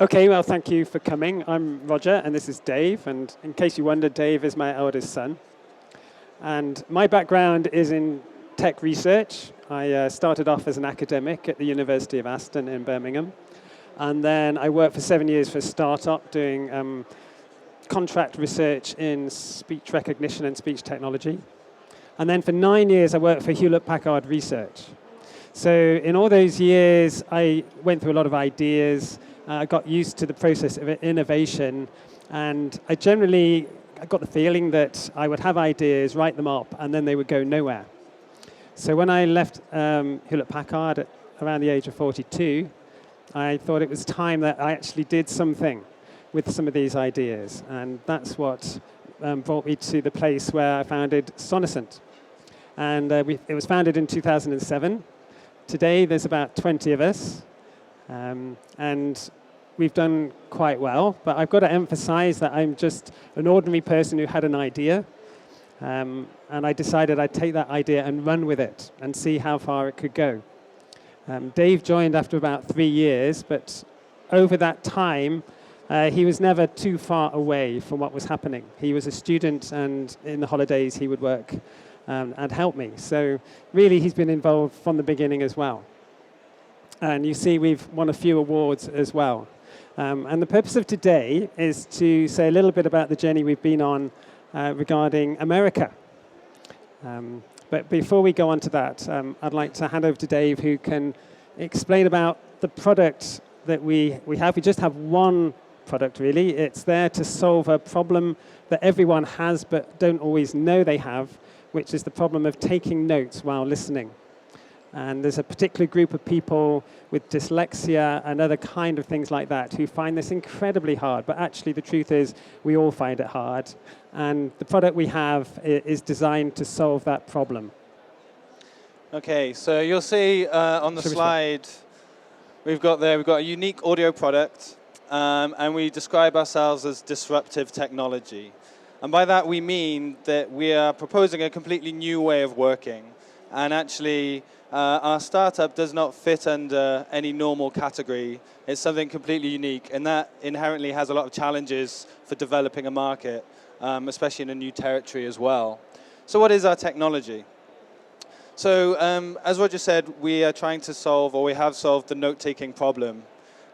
Okay, well, thank you for coming. I'm Roger, and this is Dave. And in case you wonder, Dave is my eldest son. And my background is in tech research. I started off as an academic at the University of Aston in Birmingham. And then I worked for 7 years for a startup doing contract research in speech recognition and speech technology. And then for 9 years, I worked for Hewlett-Packard Research. So in all those years, I went through a lot of ideas. I got used to the process of innovation, and I got the feeling that I would have ideas, write them up, and then they would go nowhere. So when I left Hewlett-Packard at around the age of 42, I thought it was time that I actually did something with some of these ideas, and that's what brought me to the place where I founded Sonocent. And it was founded in 2007. Today, there's about 20 of us. And we've done quite well, but I've got to emphasize that I'm just an ordinary person who had an idea, and I decided I'd take that idea and run with it and see how far it could go. Dave joined after about 3 years, but over that time, he was never too far away from what was happening. He was a student, and in the holidays, he would work and help me. So really, he's been involved from the beginning as well. And you see we've won a few awards as well. And the purpose of today is to say a little bit about the journey we've been on regarding America. But before we go on to that, I'd like to hand over to Dave, who can explain about the product that we have. We just have one product, really. It's there to solve a problem that everyone has but don't always know they have, which is the problem of taking notes while listening. And there's a particular group of people with dyslexia and other kind of things like that who find this incredibly hard. But actually, the truth is, we all find it hard. And the product we have is designed to solve that problem. Okay, so you'll see on the slide, we've got a unique audio product, and we describe ourselves as disruptive technology. And by that, we mean that we are proposing a completely new way of working. And actually, our startup does not fit under any normal category. It's something completely unique, and that inherently has a lot of challenges for developing a market, especially in a new territory as well. So what is our technology? So as Roger said, we are trying to solve, or we have solved, the note-taking problem.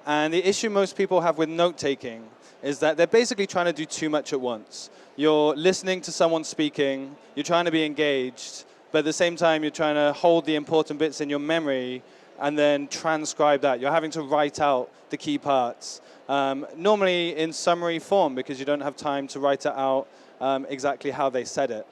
And the issue most people have with note-taking is that they're basically trying to do too much at once. You're listening to someone speaking, you're trying to be engaged, but at the same time, you're trying to hold the important bits in your memory and then transcribe that. You're having to write out the key parts, normally in summary form, because you don't have time to write it out exactly how they said it.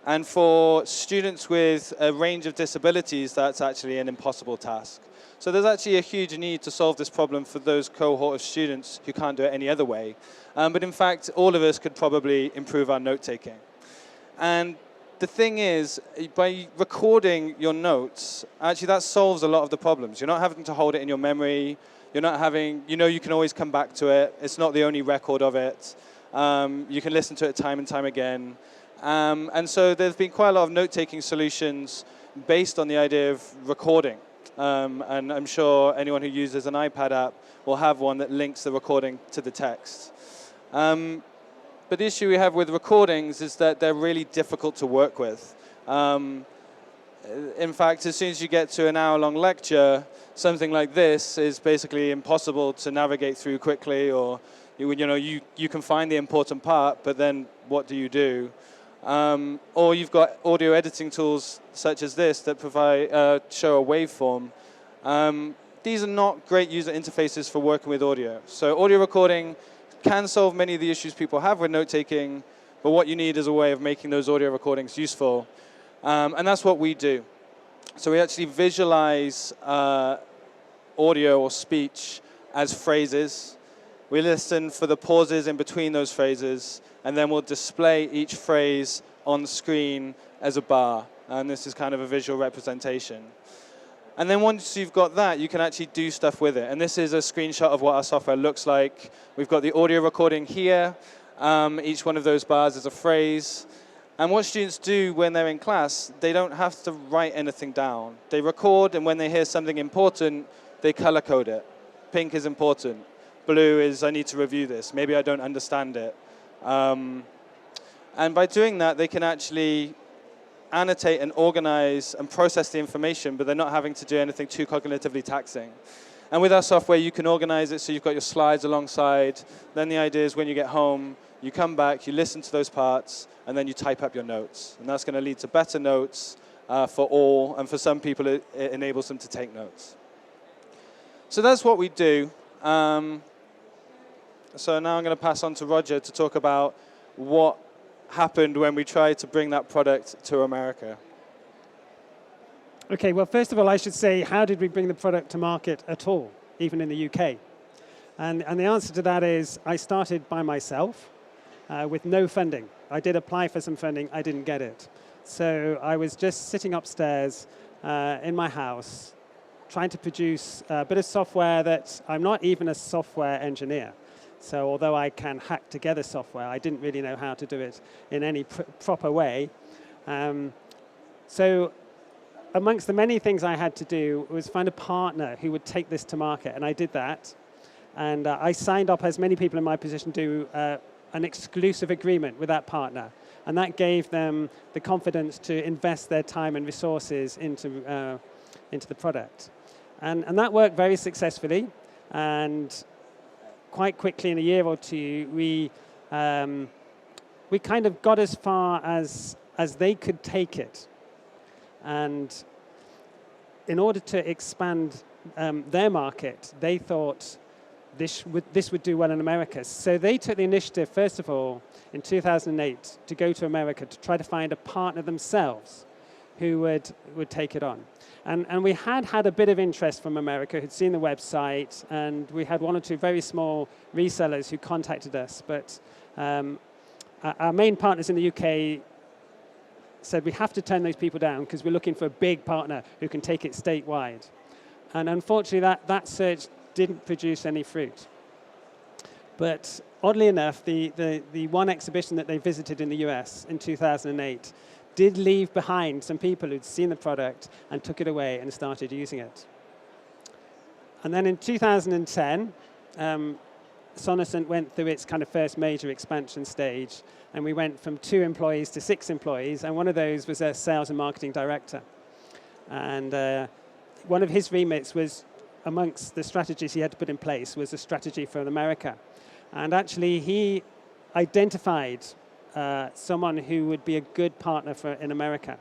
And for students with a range of disabilities, that's actually an impossible task. So there's actually a huge need to solve this problem for those cohort of students who can't do it any other way. But in fact, all of us could probably improve our note-taking. And the thing is, by recording your notes, actually that solves a lot of the problems. You're not having to hold it in your memory. You're not having, you can always come back to it. It's not the only record of it. You can listen to it time and time again. And so there's been quite a lot of note-taking solutions based on the idea of recording. And I'm sure anyone who uses an iPad app will have one that links the recording to the text. But the issue we have with recordings is that they're really difficult to work with. In fact, as soon as you get to an hour-long lecture, something like this is basically impossible to navigate through quickly, or you can find the important part, but then what do you do? Or you've got audio editing tools such as this that show a waveform. These are not great user interfaces for working with audio. So audio recording can solve many of the issues people have with note-taking, but what you need is a way of making those audio recordings useful. And that's what we do. So we actually visualize audio or speech as phrases. We listen for the pauses in between those phrases, and then we'll display each phrase on screen as a bar. And this is kind of a visual representation. And then once you've got that, you can actually do stuff with it. And this is a screenshot of what our software looks like. We've got the audio recording here. Each one of those bars is a phrase. And what students do when they're in class, they don't have to write anything down. They record, and when they hear something important, they color code it. Pink is important. blue is I need to review this. Maybe I don't understand it. And by doing that, they can actually annotate and organize and process the information, but they're not having to do anything too cognitively taxing. And with our software, you can organize it so you've got your slides alongside. Then the idea is when you get home, you come back, you listen to those parts, and then you type up your notes. And that's going to lead to better notes for all, and for some people, it enables them to take notes. So that's what we do. So now I'm going to pass on to Roger to talk about what happened when we tried to bring that product to America. Okay, well, first of all, I should say, how did we bring the product to market at all, even in the UK? And the answer to that is, I started by myself with no funding. I did apply for some funding, I didn't get it. So I was just sitting upstairs in my house, trying to produce a bit of software that I'm not even a software engineer. So although I can hack together software, I didn't really know how to do it in any proper way. So amongst the many things I had to do was find a partner who would take this to market, and I did that. And I signed up, as many people in my position do, an exclusive agreement with that partner. And that gave them the confidence to invest their time and resources into the product. And that worked very successfully. And quite quickly, in a year or two, we kind of got as far as they could take it. And in order to expand their market, they thought this would do well in America. So they took the initiative, first of all, in 2008, to go to America to try to find a partner themselves who would take it on. And we had a bit of interest from America, who'd seen the website, and we had one or two very small resellers who contacted us. But our main partners in the UK said, we have to turn those people down because we're looking for a big partner who can take it statewide. And unfortunately, that search didn't produce any fruit. But oddly enough, the one exhibition that they visited in the US in 2008 did leave behind some people who'd seen the product and took it away and started using it. And then in 2010, Sonocent went through its kind of first major expansion stage, and we went from 2 employees to 6 employees, and one of those was a sales and marketing director. And one of his remits was, amongst the strategies he had to put in place, was a strategy for America. And actually, he identified someone who would be a good partner in America.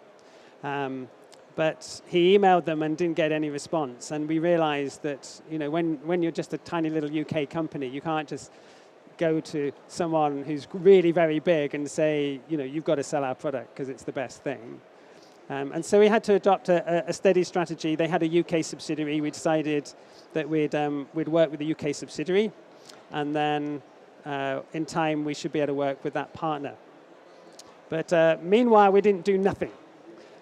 But he emailed them and didn't get any response. And we realized that, when you're just a tiny little UK company, you can't just go to someone who's really very big and say, you've got to sell our product because it's the best thing. And so we had to adopt a steady strategy. They had a UK subsidiary. We decided that we'd work with the UK subsidiary. And then in time, we should be able to work with that partner. But meanwhile, we didn't do nothing.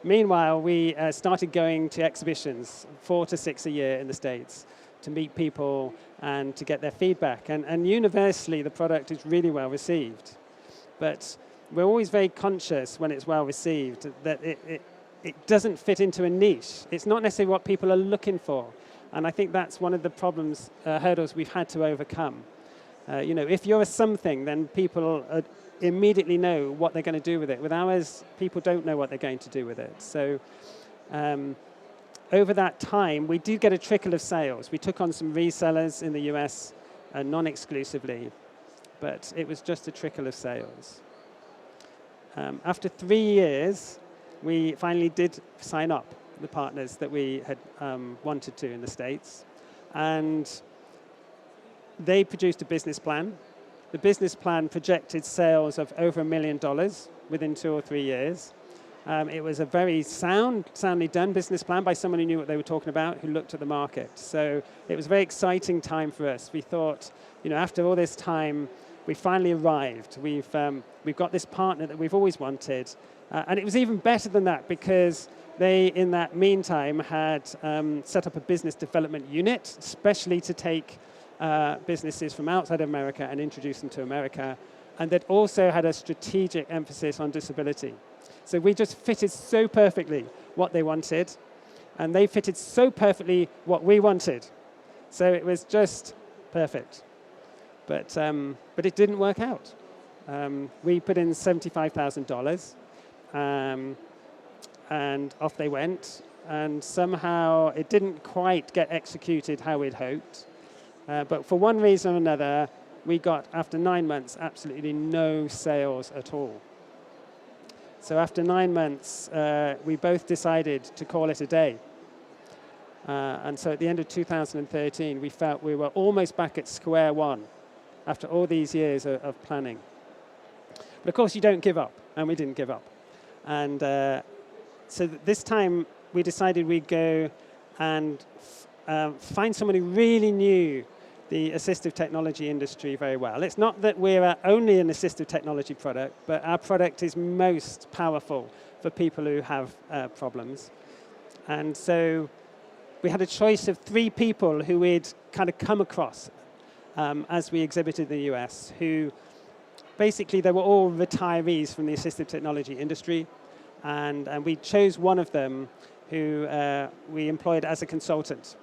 Meanwhile, we started going to exhibitions, 4 to 6 a year in the States, to meet people and to get their feedback. And universally, the product is really well received. But we're always very conscious when it's well received that it doesn't fit into a niche. It's not necessarily what people are looking for. And I think that's one of the problems, hurdles we've had to overcome. If you're a something, then people immediately know what they're going to do with it. With ours, people don't know what they're going to do with it. So over that time, we did get a trickle of sales. We took on some resellers in the US non-exclusively, but it was just a trickle of sales. After 3 years, we finally did sign up the partners that we had wanted to in the States. And they produced a business plan. The business plan projected sales of over $1 million within 2 or 3 years. It was a very soundly done business plan by someone who knew what they were talking about, who looked at the market. So it was a very exciting time for us. We thought, after all this time, we finally arrived. We've got this partner that we've always wanted. And it was even better than that because they, in that meantime, had set up a business development unit, especially to take businesses from outside of America and introduce them to America. And that also had a strategic emphasis on disability. So we just fitted so perfectly what they wanted, and they fitted so perfectly what we wanted. So it was just perfect. But it didn't work out. We put in $75,000, and off they went. And somehow it didn't quite get executed how we'd hoped. But for one reason or another, we got, after 9 months, absolutely no sales at all. So after 9 months, we both decided to call it a day. And so at the end of 2013, we felt we were almost back at square one after all these years of planning. But of course, you don't give up, and we didn't give up. And so this time, we decided we'd go and find someone who really knew the assistive technology industry very well. It's not that we're only an assistive technology product, but our product is most powerful for people who have problems. And so we had a choice of 3 people who we'd kind of come across as we exhibited in the US, who basically they were all retirees from the assistive technology industry. And we chose one of them who we employed as a consultant.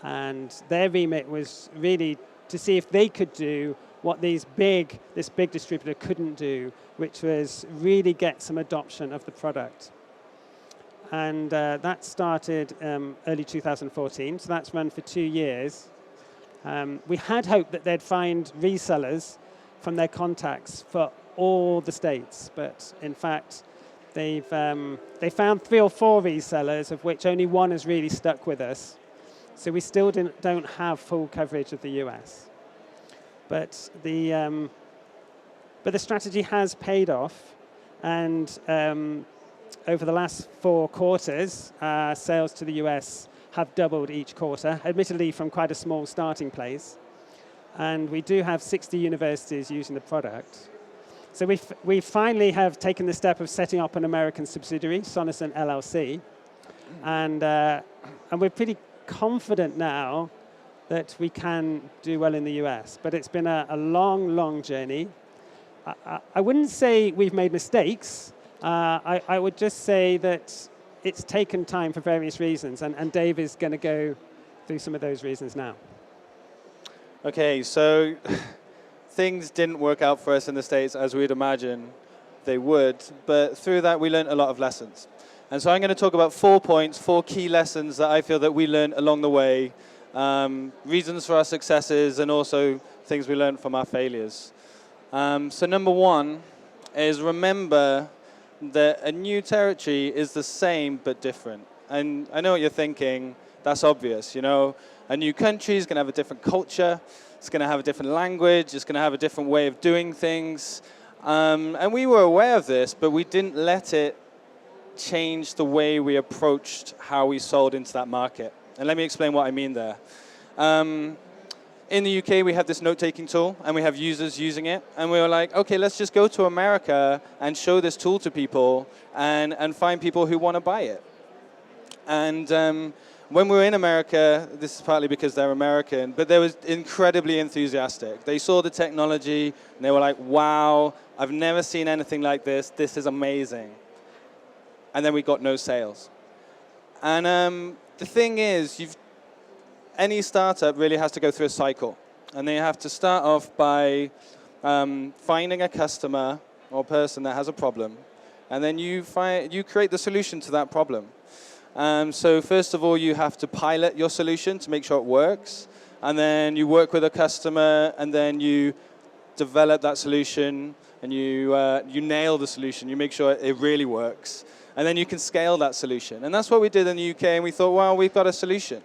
And their remit was really to see if they could do what this big distributor couldn't do, which was really get some adoption of the product. And that started early 2014, so that's run for 2 years. We had hoped that they'd find resellers from their contacts for all the states, but in fact, they found 3 or 4 resellers, of which only one has really stuck with us. So we still don't have full coverage of the US. But the strategy has paid off, and over the last 4 quarters, sales to the US have doubled each quarter, admittedly from quite a small starting place. And we do have 60 universities using the product. So we finally have taken the step of setting up an American subsidiary, Sonocent LLC, and we're pretty confident now that we can do well in the US. But it's been a long, long journey. I wouldn't say we've made mistakes. I would just say that it's taken time for various reasons, and Dave is going to go through some of those reasons now. Okay, so things didn't work out for us in the States as we'd imagine they would, but through that we learned a lot of lessons. And so I'm going to talk about 4 points, 4 key lessons that I feel that we learned along the way, reasons for our successes, and also things we learned from our failures. So number 1 is remember that a new territory is the same but different. And I know what you're thinking, that's obvious, you know. A new country is going to have a different culture, it's going to have a different language, it's going to have a different way of doing things. And we were aware of this, but we didn't let it change the way we approached how we sold into that market. And let me explain what I mean there. In the UK, we have this note-taking tool, and we have users using it. And we were like, okay, let's just go to America and show this tool to people and find people who want to buy it. And when we were in America, this is partly because they're American, but they were incredibly enthusiastic. They saw the technology, and they were like, wow, I've never seen anything like this. This is amazing. And then we got no sales. And the thing is, any startup really has to go through a cycle. And they have to start off by finding a customer or person that has a problem. And then you create the solution to that problem. So first of all, you have to pilot your solution to make sure it works. And then you work with a customer, and then you develop that solution, and you nail the solution. You make sure it really works. And then you can scale that solution. And that's what we did in the UK, and we thought, well, we've got a solution.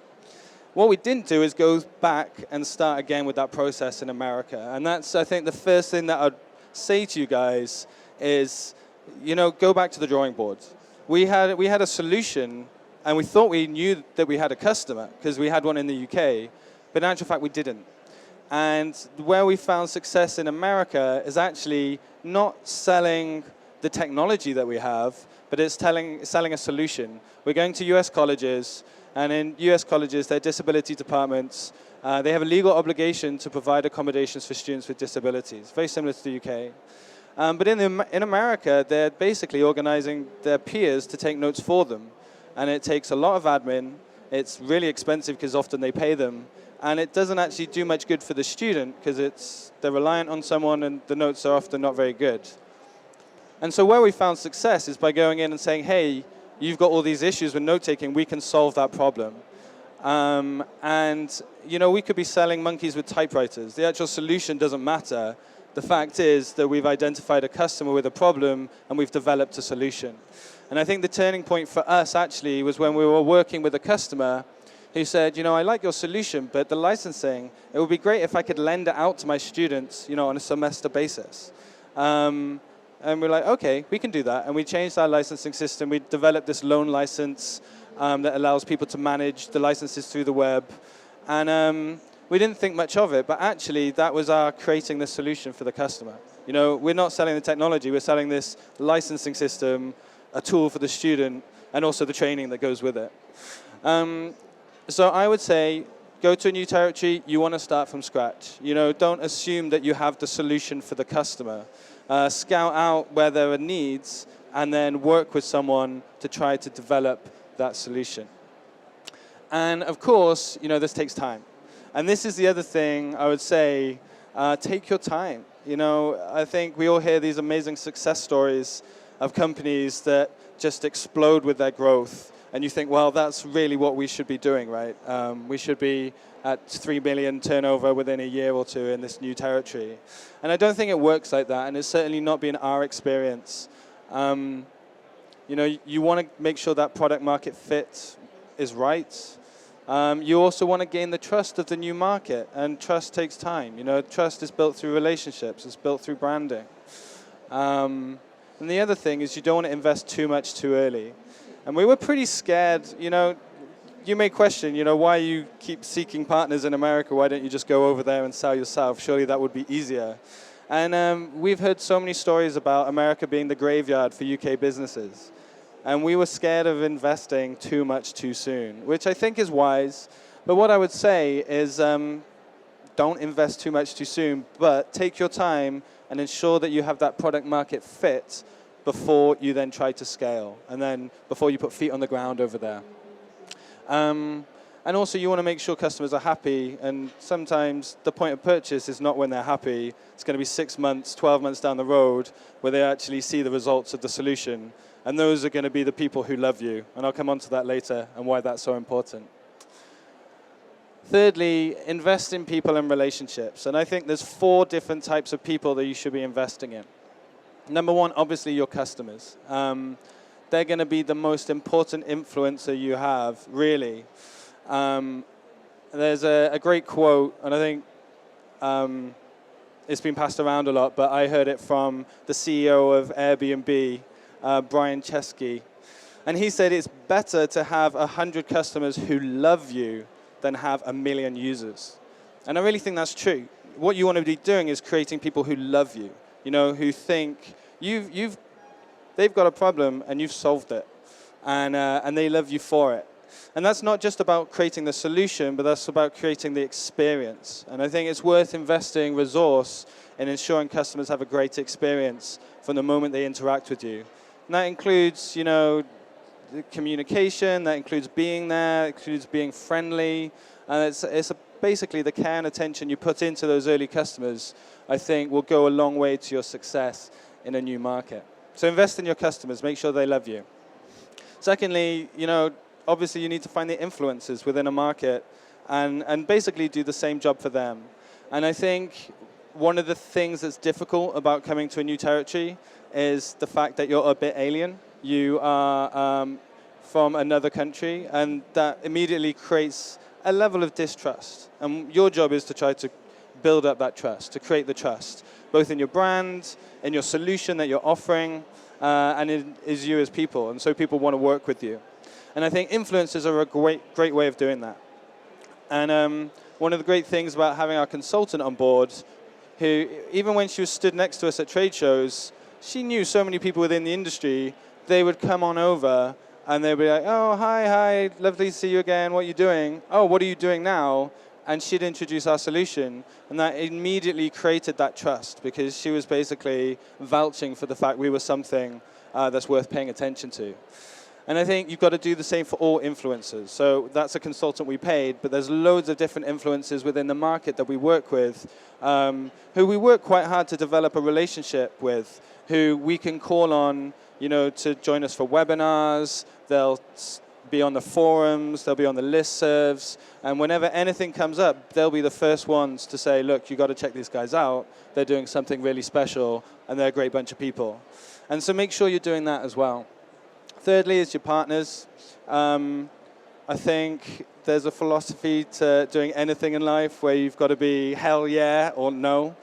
What we didn't do is go back and start again with that process in America. And that's, I think, the first thing that I'd say to you guys is, you know, go back to the drawing board. We had a solution, and we thought we knew that we had a customer because we had one in the UK, but in actual fact, we didn't. And where we found success in America is actually not selling the technology that we have, but it's selling a solution. We're going to US colleges, and in US colleges, their disability departments, they have a legal obligation to provide accommodations for students with disabilities, very similar to the UK. But in America, they're basically organizing their peers to take notes for them. And it takes a lot of admin. It's really expensive because often they pay them. And it doesn't actually do much good for the student because they're reliant on someone and the notes are often not very good. And so where we found success is by going in and saying, hey, you've got all these issues with note-taking, we can solve that problem. And we could be selling monkeys with typewriters. The actual solution doesn't matter. The fact is that we've identified a customer with a problem and we've developed a solution. And I think the turning point for us actually was when we were working with a customer who said, I like your solution, but the licensing, it would be great if I could lend it out to my students, on a semester basis. And we're like, okay, we can do that. And we changed our licensing system. We developed this loan license that allows people to manage the licenses through the web. And we didn't think much of it, but actually that was our creating the solution for the customer. We're not selling the technology, we're selling this licensing system, a tool for the student, and also the training that goes with it. So I would say, go to a new territory, you want to start from scratch. Don't assume that you have the solution for the customer. Scout out where there are needs, and then work with someone to try to develop that solution. And of course, this takes time. And this is the other thing I would say, take your time. I think we all hear these amazing success stories of companies that just explode with their growth. And you think, well, that's really what we should be doing, right? We should be at 3 million turnover within a year or two in this new territory. And I don't think it works like that, and it's certainly not been our experience. You want to make sure that product market fit is right. You also want to gain the trust of the new market, and trust takes time. Trust is built through relationships, it's built through branding. And the other thing is you don't want to invest too much too early. And we were pretty scared, you may question, why you keep seeking partners in America, why don't you just go over there and sell yourself? Surely that would be easier. And we've heard so many stories about America being the graveyard for UK businesses. And we were scared of investing too much too soon, which I think is wise. But what I would say is don't invest too much too soon, but take your time and ensure that you have that product market fit before you then try to scale, and then before you put feet on the ground over there. And also you want to make sure customers are happy, and sometimes the point of purchase is not when they're happy. It's going to be 6 months, 12 months down the road where they actually see the results of the solution, and those are going to be the people who love you. And I'll come on to that later and why that's so important. Thirdly, invest in people and relationships. And I think there's 4 different types of people that you should be investing in. Number one, obviously your customers. They're going to be the most important influencer you have, really. There's a great quote, and I think it's been passed around a lot, but I heard it from the CEO of Airbnb, Brian Chesky. And he said it's better to have 100 customers who love you than have 1 million users. And I really think that's true. What you want to be doing is creating people who love you. Who think they've got a problem and you've solved it, and they love you for it. And that's not just about creating the solution, but that's about creating the experience. And I think it's worth investing resource in ensuring customers have a great experience from the moment they interact with you. And that includes, the communication, that includes being there, it includes being friendly, and it's basically the care and attention you put into those early customers, I think, will go a long way to your success in a new market. So invest in your customers, make sure they love you. Secondly, obviously you need to find the influencers within a market and basically do the same job for them. And I think one of the things that's difficult about coming to a new territory is the fact that you're a bit alien. You are from another country, and that immediately creates a level of distrust. And your job is to try to build up that trust, to create the trust, both in your brand, in your solution that you're offering, and in you as people. And so people want to work with you. And I think influencers are a great way of doing that. And one of the great things about having our consultant on board, who even when she was stood next to us at trade shows, she knew so many people within the industry. They would come on over and they'd be like, oh, hi, lovely to see you again, what are you doing? Oh, what are you doing now? And she'd introduce our solution, and that immediately created that trust because she was basically vouching for the fact we were something that's worth paying attention to. And I think you've got to do the same for all influencers. So that's a consultant we paid, but there's loads of different influencers within the market that we work with, who we work quite hard to develop a relationship with, who we can call on, to join us for webinars. They'll be on the forums, they'll be on the listservs, and whenever anything comes up, they'll be the first ones to say, look, you've got to check these guys out. They're doing something really special, and they're a great bunch of people. And so make sure you're doing that as well. Thirdly is your partners. I think there's a philosophy to doing anything in life where you've got to be hell yeah or no.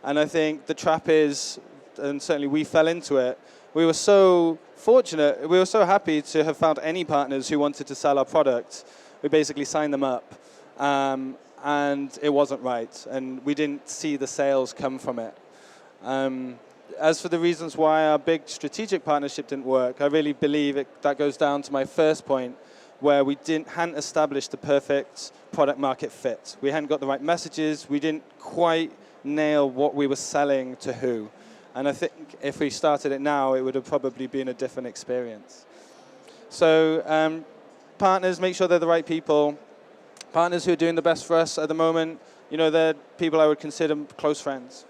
And I think the trap is, and certainly we fell into it, we were so fortunate, we were so happy to have found any partners who wanted to sell our product. We basically signed them up, and it wasn't right, and we didn't see the sales come from it. As for the reasons why our big strategic partnership didn't work, I really believe that goes down to my first point, where we hadn't established the perfect product market fit. We hadn't got the right messages. We didn't quite nail what we were selling to who. And I think if we started it now, it would have probably been a different experience. So partners, make sure they're the right people. Partners who are doing the best for us at the moment, they're people I would consider close friends.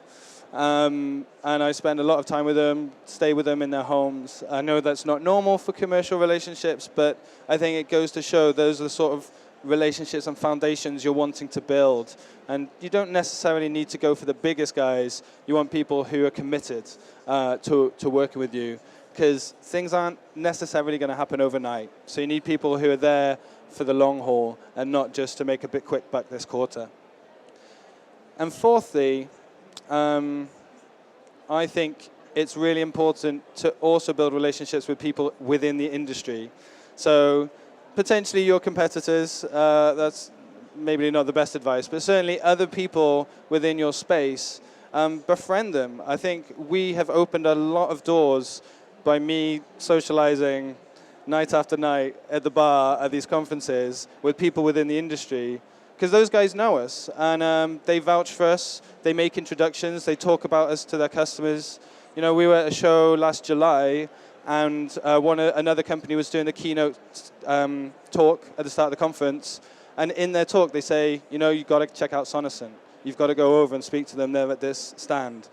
And I spend a lot of time with them, stay with them in their homes. I know that's not normal for commercial relationships, but I think it goes to show those are the sort of relationships and foundations you're wanting to build. And you don't necessarily need to go for the biggest guys. You want people who are committed to working with you, because things aren't necessarily going to happen overnight. So you need people who are there for the long haul and not just to make a bit quick buck this quarter. And fourthly, I think it's really important to also build relationships with people within the industry. So potentially your competitors, that's maybe not the best advice, but certainly other people within your space, befriend them. I think we have opened a lot of doors by me socializing night after night at the bar at these conferences with people within the industry, because those guys know us, and they vouch for us, they make introductions, they talk about us to their customers. We were at a show last July, and another company was doing the keynote talk at the start of the conference, and in their talk they say, you've got to check out Sonocent. You've got to go over and speak to them there at this stand.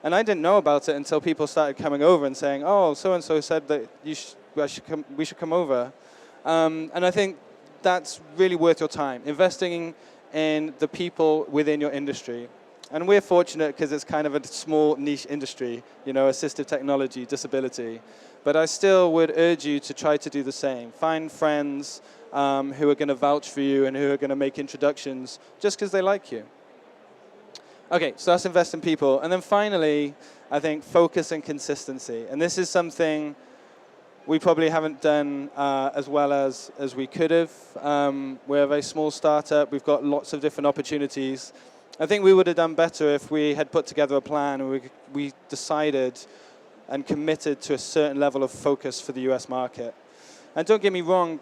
And I didn't know about it until people started coming over and saying, oh, so-and-so said that we should come over. And I think that's really worth your time, investing in the people within your industry. And we're fortunate because it's kind of a small niche industry, assistive technology, disability. But I still would urge you to try to do the same. Find friends who are going to vouch for you and who are going to make introductions just because they like you. Okay, so that's invest in people. And then finally, I think focus and consistency. And this is something we probably haven't done as well as we could have. We're a very small startup. We've got lots of different opportunities. I think we would have done better if we had put together a plan and we decided and committed to a certain level of focus for the US market. And don't get me wrong,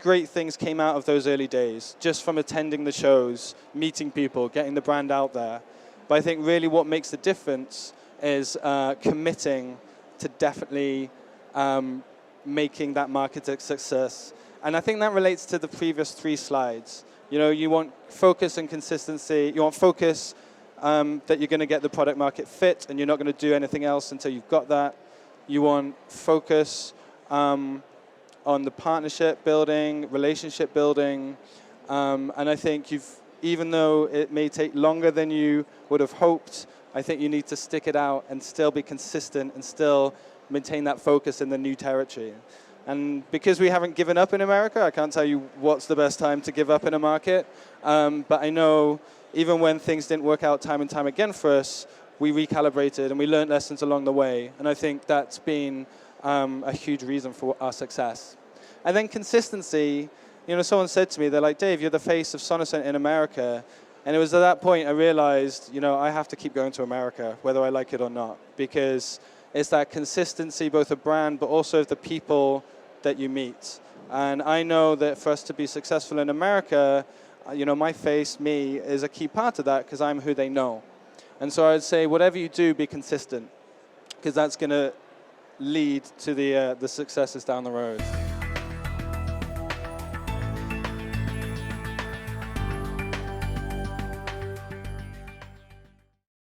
great things came out of those early days, just from attending the shows, meeting people, getting the brand out there. But I think really what makes the difference is committing to definitely making that market a success. And I think that relates to the previous 3 slides. You want focus and consistency. You want focus that you're going to get the product market fit and you're not going to do anything else until you've got that. You want focus on the partnership building, relationship building. And I think even though it may take longer than you would have hoped, I think you need to stick it out and still be consistent and still maintain that focus in the new territory. And because we haven't given up in America, I can't tell you what's the best time to give up in a market. But I know even when things didn't work out time and time again for us, we recalibrated and we learned lessons along the way. And I think that's been a huge reason for our success. And then consistency. Someone said to me, they're like, Dave, you're the face of Sonocent in America. And it was at that point I realized, I have to keep going to America, whether I like it or not, because it's that consistency, both of brand, but also of the people that you meet. And I know that for us to be successful in America, my face, me, is a key part of that because I'm who they know. And so I'd say whatever you do, be consistent, because that's going to lead to the successes down the road.